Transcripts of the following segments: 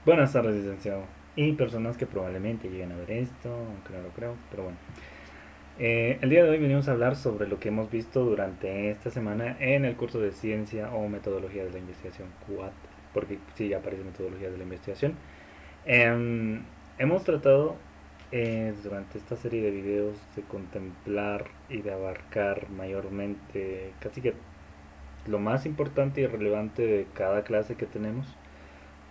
Buenas tardes, licenciado. Y personas que probablemente lleguen a ver esto, aunque no lo creo, pero bueno. El día de hoy venimos a hablar sobre lo que hemos visto durante esta semana en el curso de Ciencia o Metodología de la Investigación, QAT, porque sí aparece Metodología de la Investigación. Em, Hemos tratado durante esta serie de videos de contemplar y de abarcar mayormente casi que lo más importante y relevante de cada clase que tenemos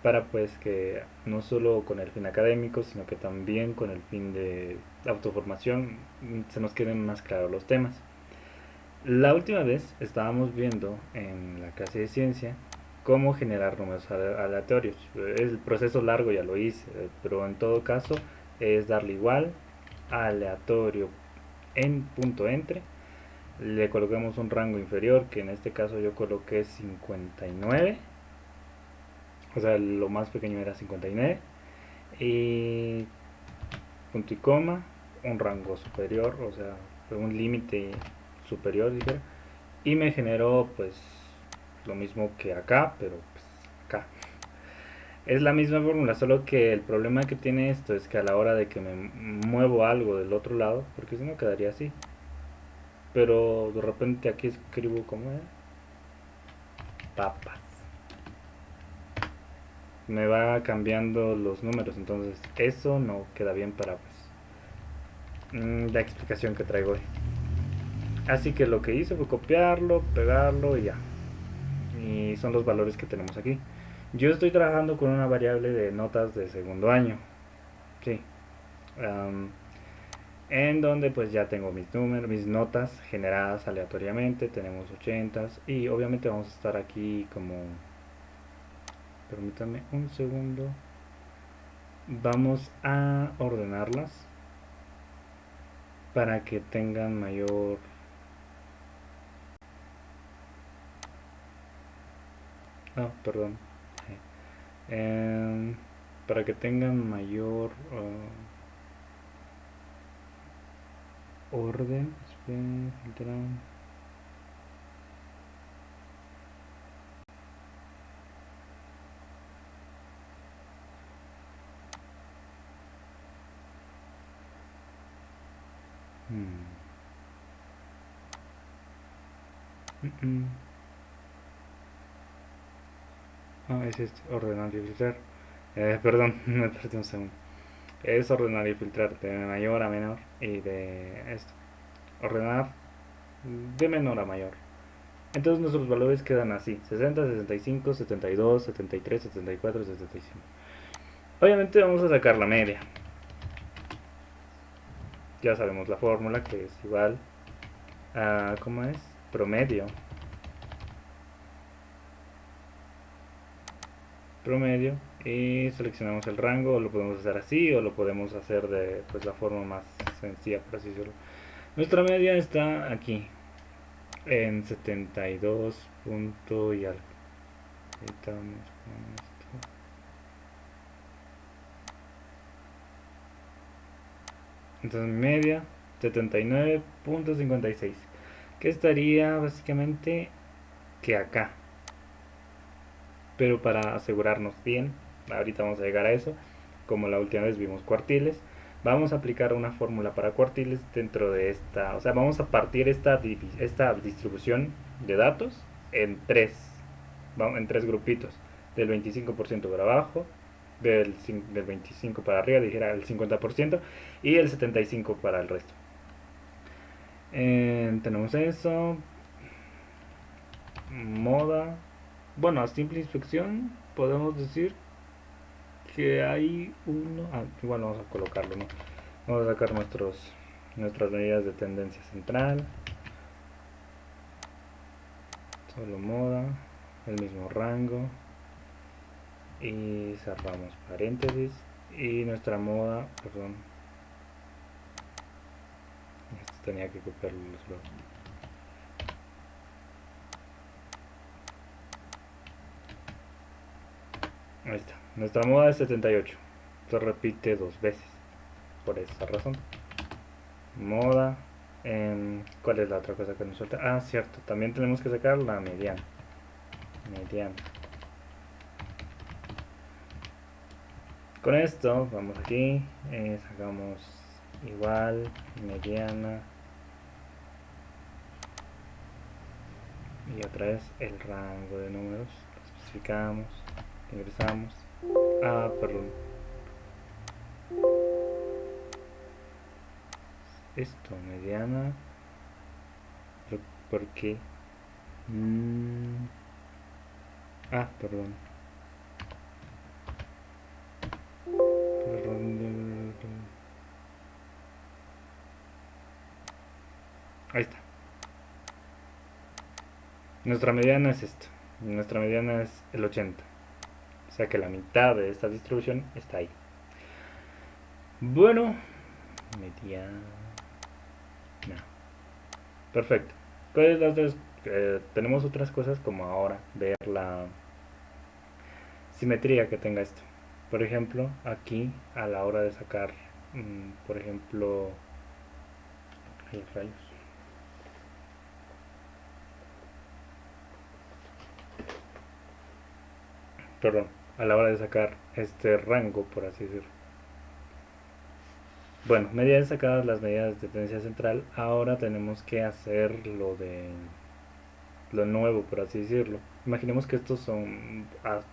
para pues que no solo con el fin académico, sino que también con el fin de autoformación se nos queden más claros los temas. La última vez estábamos viendo en la clase de ciencia cómo generar números aleatorios. El proceso largo ya lo hice, pero en todo caso es darle igual aleatorio en punto entre, le colocamos un rango inferior, que en este caso yo coloqué 59, o sea, lo más pequeño era 59, y punto y coma, un rango superior, o sea, un límite superior, dijera, y me generó pues lo mismo que acá, pero pues acá. Es la misma fórmula, solo que el problema que tiene esto es que a la hora de que me muevo algo del otro lado, porque si no quedaría así, pero de repente aquí escribo como es, papas, me va cambiando los números, entonces eso no queda bien para pues la explicación que traigo hoy. Así que lo que hice fue copiarlo, pegarlo y ya. Y son los valores que tenemos aquí. Yo estoy trabajando con una variable de notas de segundo año. Sí. Um, en donde pues ya tengo mis números, mis notas generadas aleatoriamente. Tenemos 80 y obviamente vamos a estar aquí como... Permítame un segundo. Vamos a ordenarlas para que tengan mayor... Ah, perdón. Em, para que tengan mayor orden. Esperen, filtrar. Hmm. Mm-mm. Ah, es este, ordenar y filtrar. Perdón, me perdí un segundo. Es ordenar y filtrar de mayor a menor y de esto. Ordenar de menor a mayor. Entonces nuestros valores quedan así: 60, 65, 72, 73, 74, 75. Obviamente vamos a sacar la media. Ya sabemos la fórmula, que es igual a, ¿cómo es? Promedio. Promedio. Y seleccionamos el rango, o lo podemos hacer así, o lo podemos hacer de pues, la forma más sencilla, por así decirlo. Nuestra media está aquí, en 72 punto y algo. Ahorita vamos con esto. Entonces media 79.56, que estaría básicamente que acá. Pero para asegurarnos bien, ahorita vamos a llegar a eso, como la última vez vimos cuartiles, vamos a aplicar una fórmula para cuartiles dentro de esta, o sea, vamos a partir esta distribución de datos en en tres grupitos, del 25% para abajo, del 25 para arriba, dijera el 50%, y el 75% para el resto. Tenemos eso, moda, bueno, a simple inspección podemos decir que hay uno, igual vamos a colocarlo, ¿no? Vamos a sacar nuestras medidas de tendencia central, solo moda, el mismo rango, y cerramos paréntesis, y nuestra moda, perdón, esto tenía que copiarlo los blogs. Ahí está, nuestra moda es 78, se repite dos veces, por esa razón. Moda, ¿cuál es la otra cosa que nos falta? Ah, cierto, también tenemos que sacar la mediana. Mediana. Con esto vamos aquí, sacamos igual, mediana, y otra vez el rango de números, lo especificamos, ingresamos, perdón, esto, mediana, ¿por qué? Perdón, ahí está. Nuestra mediana es esto. Nuestra mediana es el 80. O sea que la mitad de esta distribución está ahí. Bueno, mediana. No. Perfecto. Pues tenemos otras cosas como ahora ver la simetría que tenga esto. Por ejemplo, aquí a la hora de sacar, por ejemplo, rayos. Perdón, a la hora de sacar este rango, por así decirlo. Bueno, medidas sacadas las medidas de tendencia central, ahora tenemos que hacer lo de lo nuevo, por así decirlo. Imaginemos que estos son,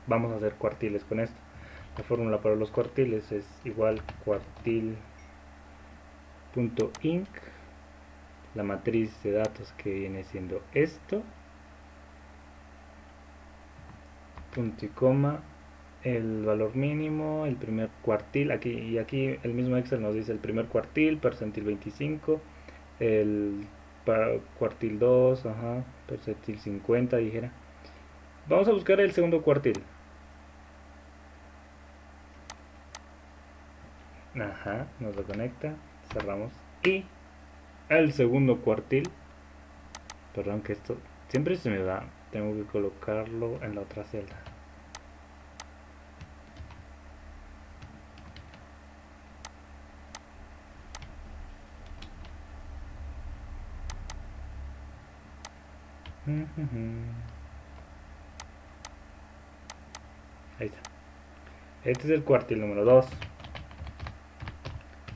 vamos a hacer cuartiles con esto. La fórmula para los cuartiles es igual cuartil.inc, la matriz de datos que viene siendo esto, punto y coma, el valor mínimo, el primer cuartil, aquí y aquí el mismo Excel nos dice el primer cuartil, percentil 25, el cuartil 2, percentil 50, dijera. Vamos a buscar el segundo cuartil. Nos lo conecta, cerramos. Y el segundo cuartil, perdón que esto siempre se me da, tengo que colocarlo en la otra celda. Ahí está. Este es el cuartil número 2.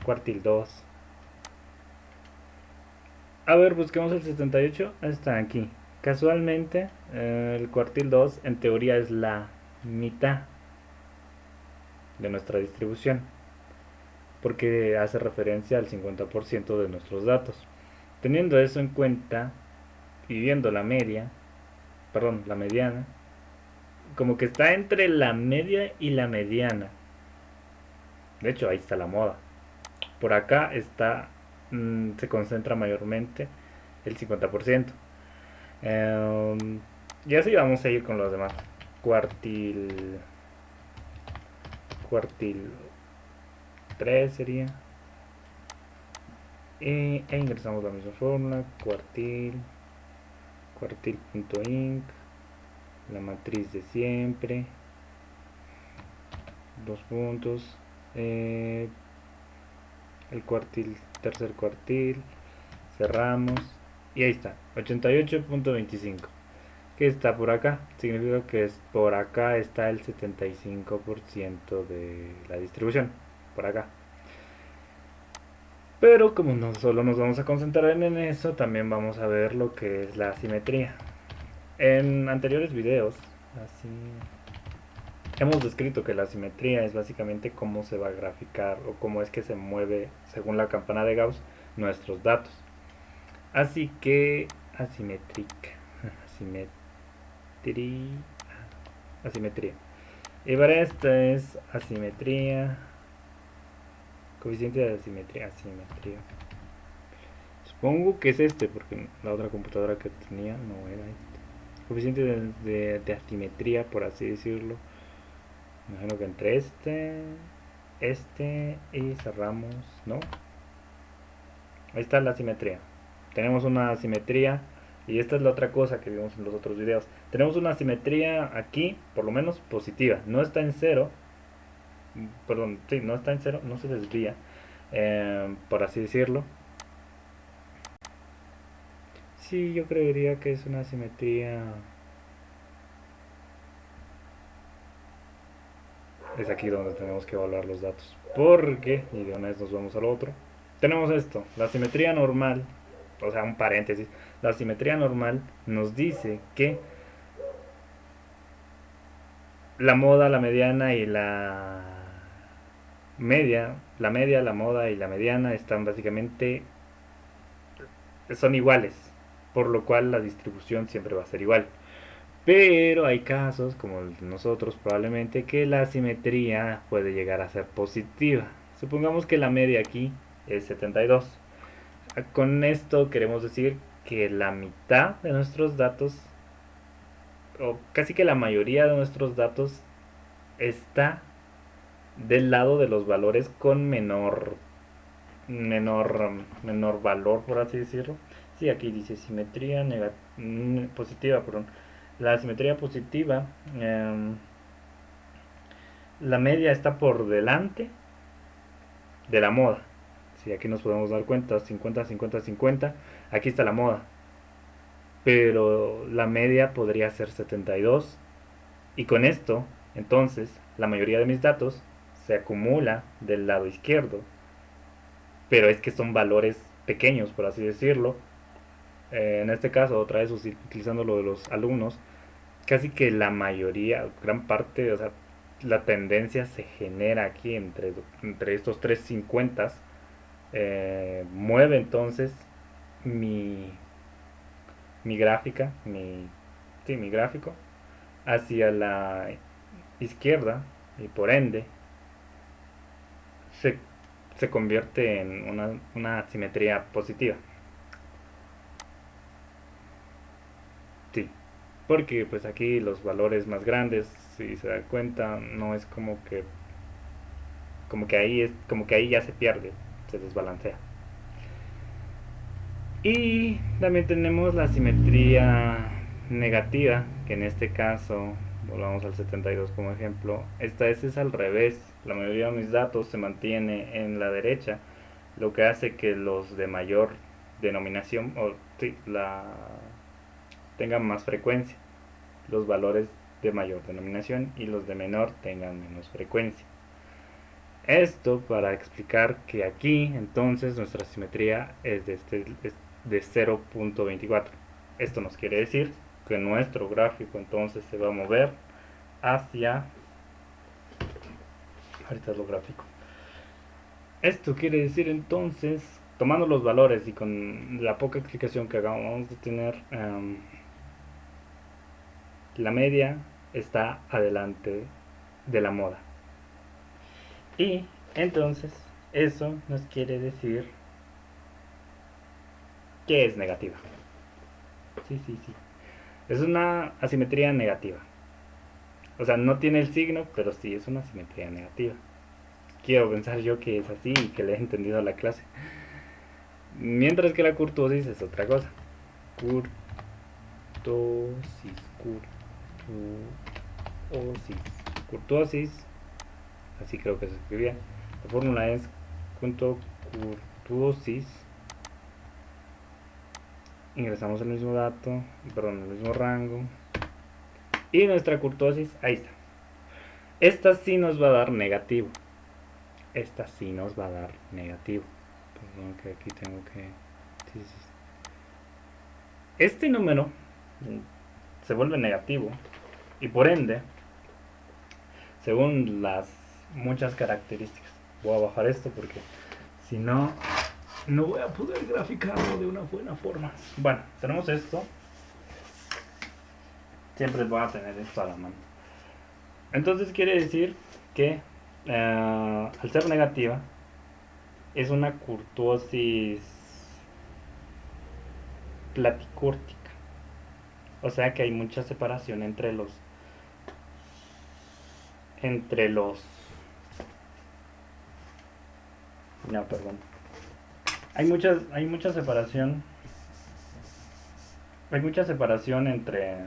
Cuartil 2. A ver, busquemos el 78. Está aquí. Casualmente, el cuartil 2 en teoría es la mitad de nuestra distribución, porque hace referencia al 50% de nuestros datos. Teniendo eso en cuenta y viendo la media, perdón, la mediana, como que está entre la media y la mediana. De hecho, ahí está la moda. Por acá está, se concentra mayormente el 50%. Y así vamos a ir con los demás. Cuartil. Cuartil 3 sería. E ingresamos la misma fórmula. Cuartil. Cuartil.inc. La matriz de siempre. Dos puntos. El cuartil. Tercer cuartil. Cerramos. Y ahí está. 88.25. Que está por acá, significa que por acá está el 75% de la distribución, por acá. Pero como no solo nos vamos a concentrar en eso, también vamos a ver lo que es la asimetría. En anteriores videos, así hemos descrito que la asimetría es básicamente cómo se va a graficar o cómo es que se mueve, según la campana de Gauss, nuestros datos. Así que asimétrica, asimetría. Y para esto es asimetría, coeficiente de asimetría, Supongo que es este, porque la otra computadora que tenía no era este. Coeficiente de asimetría, por así decirlo. Me imagino que entre este y cerramos, ¿no? Ahí está la asimetría. Tenemos una asimetría y esta es la otra cosa que vimos en los otros videos. Tenemos una asimetría aquí, por lo menos positiva. No está en cero, perdón, sí, no está en cero, no se desvía, por así decirlo. Sí, yo creería que es una simetría. es aquí donde tenemos que evaluar los datos. Porque, y de una vez nos vamos al otro, tenemos esto, la simetría normal, o sea, un paréntesis, la simetría normal nos dice que la moda, la mediana y la media, la moda y la mediana están básicamente, son iguales, por lo cual la distribución siempre va a ser igual. Pero hay casos, como el de nosotros probablemente, que la simetría puede llegar a ser positiva. Supongamos que la media aquí es 72. Con esto queremos decir que la mitad de nuestros datos, o casi que la mayoría de nuestros datos, está del lado de los valores con menor valor, por así decirlo. Sí, aquí dice simetría positiva, perdón. La simetría positiva, la media está por delante de la moda. Sí, aquí nos podemos dar cuenta, 50, 50, 50. Aquí está la moda. Pero la media podría ser 72. Y con esto, entonces, la mayoría de mis datos se acumula del lado izquierdo. Pero es que son valores pequeños, por así decirlo. En este caso, otra vez utilizando lo de los alumnos, casi que la mayoría, gran parte, o sea, la tendencia se genera aquí entre estos tres 50. Mueve entonces mi, mi gráfica, mi gráfico hacia la izquierda y por ende se, se convierte en una simetría positiva. Sí, porque pues aquí los valores más grandes, si se da cuenta, no es como que ahí ya se pierde, se desbalancea. Y también tenemos la simetría negativa, que en este caso, volvamos al 72 como ejemplo, esta es al revés. La mayoría de mis datos se mantiene en la derecha, lo que hace que los de mayor denominación, o sí, tengan más frecuencia. Los valores de mayor denominación y los de menor tengan menos frecuencia. Esto para explicar que aquí entonces nuestra simetría es de 0.24. Esto nos quiere decir que nuestro gráfico entonces se va a mover hacia... Ahorita es lo gráfico. Esto quiere decir entonces, tomando los valores y con la poca explicación que acabamos de tener, la media está adelante de la moda. Y entonces eso nos quiere decir que es negativa. Sí, sí, sí. Es una asimetría negativa. O sea, no tiene el signo, pero sí es una asimetría negativa. Quiero pensar yo que es así y que le he entendido a la clase. Mientras que la curtosis es otra cosa. Curtosis, curtosis. Curtosis, así creo que se escribía. La fórmula es punto curtosis. Ingresamos el mismo dato, perdón, el mismo rango. Y nuestra curtosis, ahí está. Esta sí nos va a dar negativo. Esta sí nos va a dar negativo. Perdón que aquí tengo que... Sí, sí. Este número se vuelve negativo y por ende, según las muchas características, voy a bajar esto porque si no, no voy a poder graficarlo de una buena forma. Bueno, tenemos esto. Siempre voy a tener esto a la mano. Entonces quiere decir que al ser negativa es una curtosis platicúrtica. O sea que hay mucha separación entre los no, perdón. Hay mucha separación. Hay mucha separación entre.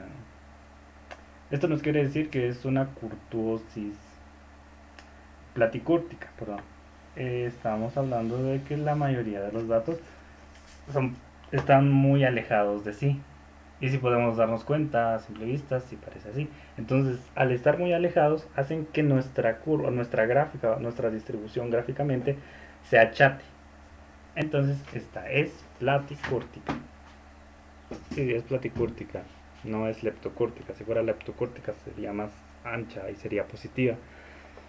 Esto nos quiere decir que es una curtosis platicúrtica, perdón. Estamos hablando de que la mayoría de los datos están muy alejados de sí. Y si podemos darnos cuenta a simple vista, si parece así. Entonces, al estar muy alejados, hacen que nuestra curva, nuestra gráfica, nuestra distribución gráficamente se achate. Entonces, esta es platicúrtica. Sí, es platicúrtica, no es leptocúrtica. Si fuera leptocúrtica sería más ancha y sería positiva.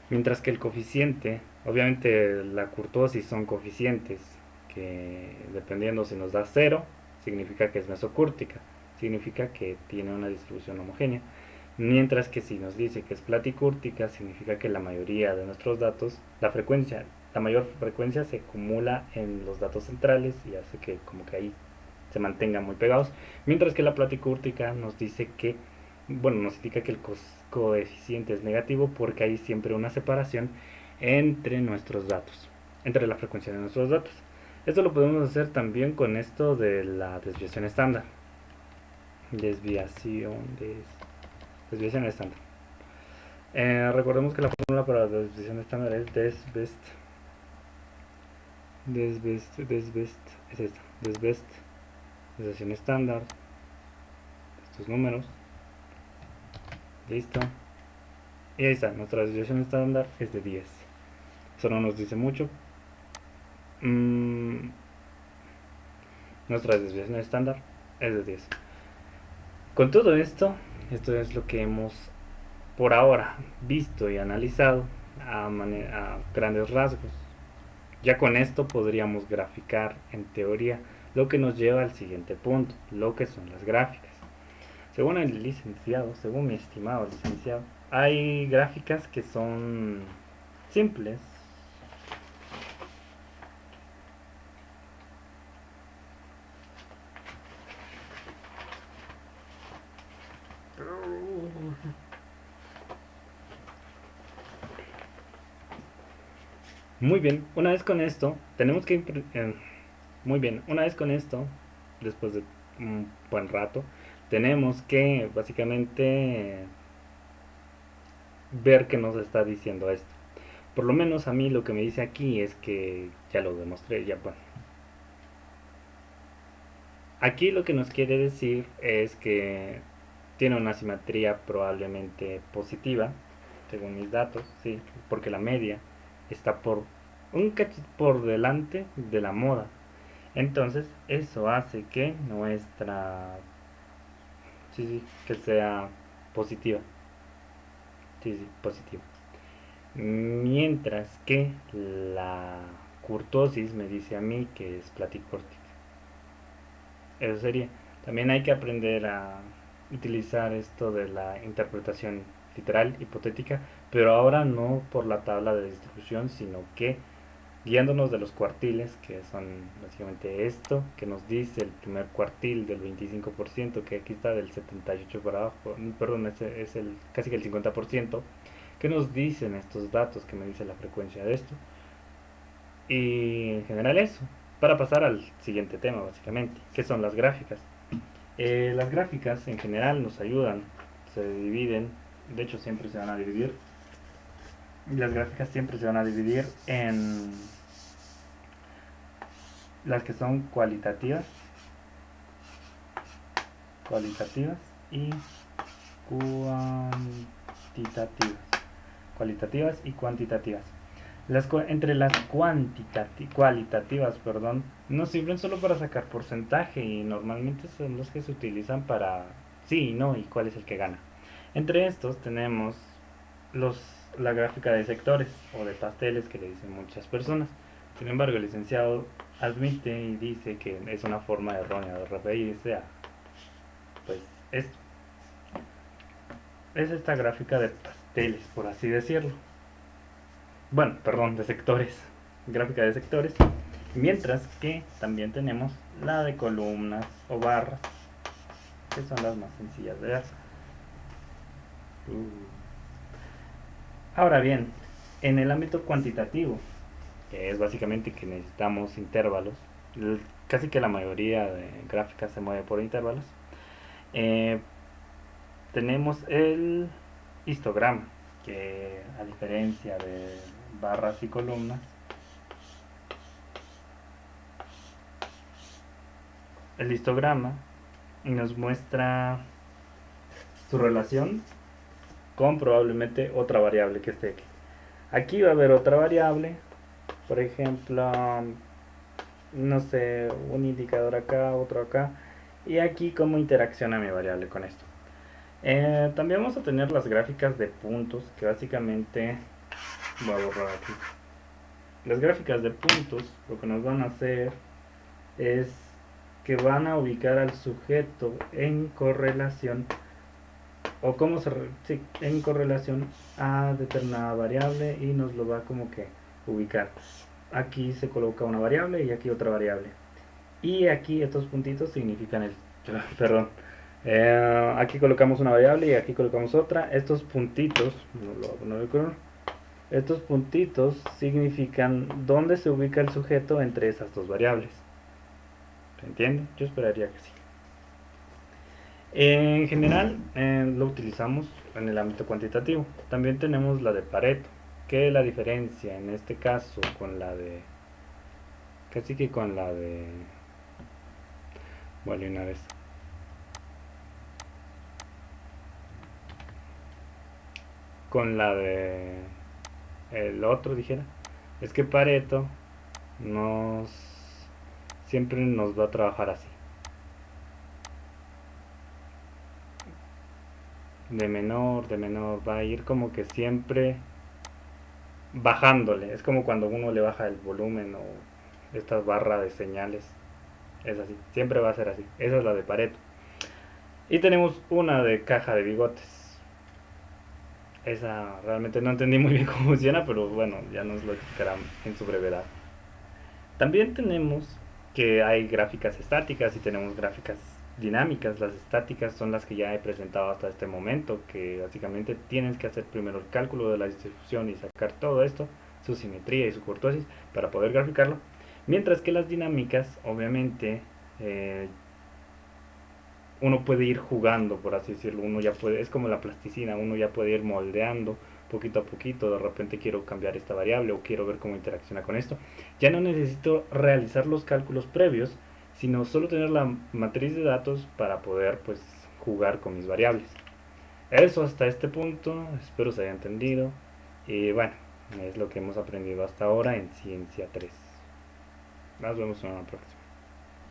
Mientras que el coeficiente, obviamente la curtosis son coeficientes que dependiendo si nos da cero, significa que es mesocúrtica, significa que tiene una distribución homogénea. Mientras que si nos dice que es platicúrtica, significa que la mayoría de nuestros datos, la mayor frecuencia se acumula en los datos centrales y hace que como que ahí se mantengan muy pegados. Mientras que la platicúrtica nos dice que, bueno, nos indica que el coeficiente es negativo porque hay siempre una separación entre nuestros datos, entre la frecuencia de nuestros datos. Esto lo podemos hacer también con esto de la desviación estándar. Desviación estándar. Recordemos que la fórmula para la desviación estándar es desbest, es esta, desbest, desviación estándar, estos números, listo, y ahí está, nuestra desviación estándar es de 10. Eso no nos dice mucho. Nuestra desviación estándar es de 10. Con todo esto, esto es lo que hemos por ahora visto y analizado a grandes rasgos. Ya con esto podríamos graficar en teoría, lo que nos lleva al siguiente punto, lo que son las gráficas. Según el licenciado, según mi estimado licenciado, hay gráficas que son simples. Muy bien, una vez con esto, tenemos que... muy bien, una vez con esto, después de un buen rato, tenemos que básicamente ver qué nos está diciendo esto. Por lo menos a mí lo que me dice aquí es que ya lo demostré, ya bueno. Aquí lo que nos quiere decir es que tiene una simetría probablemente positiva, según mis datos, sí, porque la media está por un cachito por delante de la moda. Entonces, eso hace que nuestra, sí, sí, que sea positiva, sí, sí, positiva. Mientras que la curtosis me dice a mí que es platicórtica. Eso sería. También hay que aprender a utilizar esto de la interpretación literal, hipotética, pero ahora no por la tabla de distribución, sino que guiándonos de los cuartiles, que son básicamente esto, que nos dice el primer cuartil del 25%, que aquí está del 78 para abajo, perdón, es el, casi que el 50%, que nos dicen estos datos, que me dice la frecuencia de esto, y en general eso, para pasar al siguiente tema básicamente, que son las gráficas. Las gráficas en general nos ayudan, se dividen, de hecho siempre se van a dividir, las gráficas siempre se van a dividir en las que son cualitativas y cuantitativas. Cualitativas y cuantitativas. Entre las cualitativas, perdón, nos sirven solo para sacar porcentaje y normalmente son los que se utilizan para sí y no y cuál es el que gana. Entre estos tenemos los, la gráfica de sectores o de pasteles que le dicen muchas personas. Sin embargo, el licenciado admite y dice que es una forma errónea de referirse a pues esto. Es esta gráfica de pasteles, por así decirlo. Bueno, perdón, de sectores. Gráfica de sectores. Mientras que también tenemos la de columnas o barras, que son las más sencillas de ver. Ahora bien, en el ámbito cuantitativo, que es básicamente que necesitamos intervalos, casi que la mayoría de gráficas se mueve por intervalos, eh, tenemos el histograma, que a diferencia de barras y columnas, el histograma y nos muestra su relación con probablemente otra variable que esté aquí. Aquí va a haber otra variable, por ejemplo, no sé, un indicador acá, otro acá, y aquí cómo interacciona mi variable con esto. También vamos a tener las gráficas de puntos, que básicamente voy a borrar aquí. Las gráficas de puntos lo que nos van a hacer es que van a ubicar al sujeto en correlación o cómo se sí, en correlación a determinada variable y nos lo va como que ubicar. Aquí se coloca una variable y aquí otra variable. Y aquí estos puntitos significan el perdón. Aquí colocamos una variable y aquí colocamos otra. Estos puntitos, no lo voy a poner de color. Estos puntitos significan dónde se ubica el sujeto entre esas dos variables. ¿Se entiende? Yo esperaría que sí. En general lo utilizamos en el ámbito cuantitativo. También tenemos la de Pareto, que la diferencia en este caso con la de... casi que con la de... voy a eliminar esto. Con la de... el otro dijera. Es que Pareto nos... siempre nos va a trabajar así. De menor, va a ir como que siempre bajándole. Es como cuando uno le baja el volumen o esta barra de señales. Es así, siempre va a ser así. Esa es la de Pareto. Y tenemos una de caja de bigotes. Esa realmente no entendí muy bien cómo funciona, pero bueno, ya nos lo explicarán en su brevedad. También tenemos que hay gráficas estáticas y tenemos gráficas dinámicas. Las estáticas son las que ya he presentado hasta este momento, que básicamente tienes que hacer primero el cálculo de la distribución y sacar todo esto, su simetría y su kurtosis, para poder graficarlo. Mientras que las dinámicas, obviamente, uno puede ir jugando, por así decirlo, uno ya puede, es como la plasticina, uno ya puede ir moldeando poquito a poquito, de repente quiero cambiar esta variable o quiero ver cómo interacciona con esto. Ya no necesito realizar los cálculos previos, sino solo tener la matriz de datos para poder pues jugar con mis variables. Eso hasta este punto, espero se haya entendido. Y bueno, es lo que hemos aprendido hasta ahora en Ciencia 3. Nos vemos en una próxima.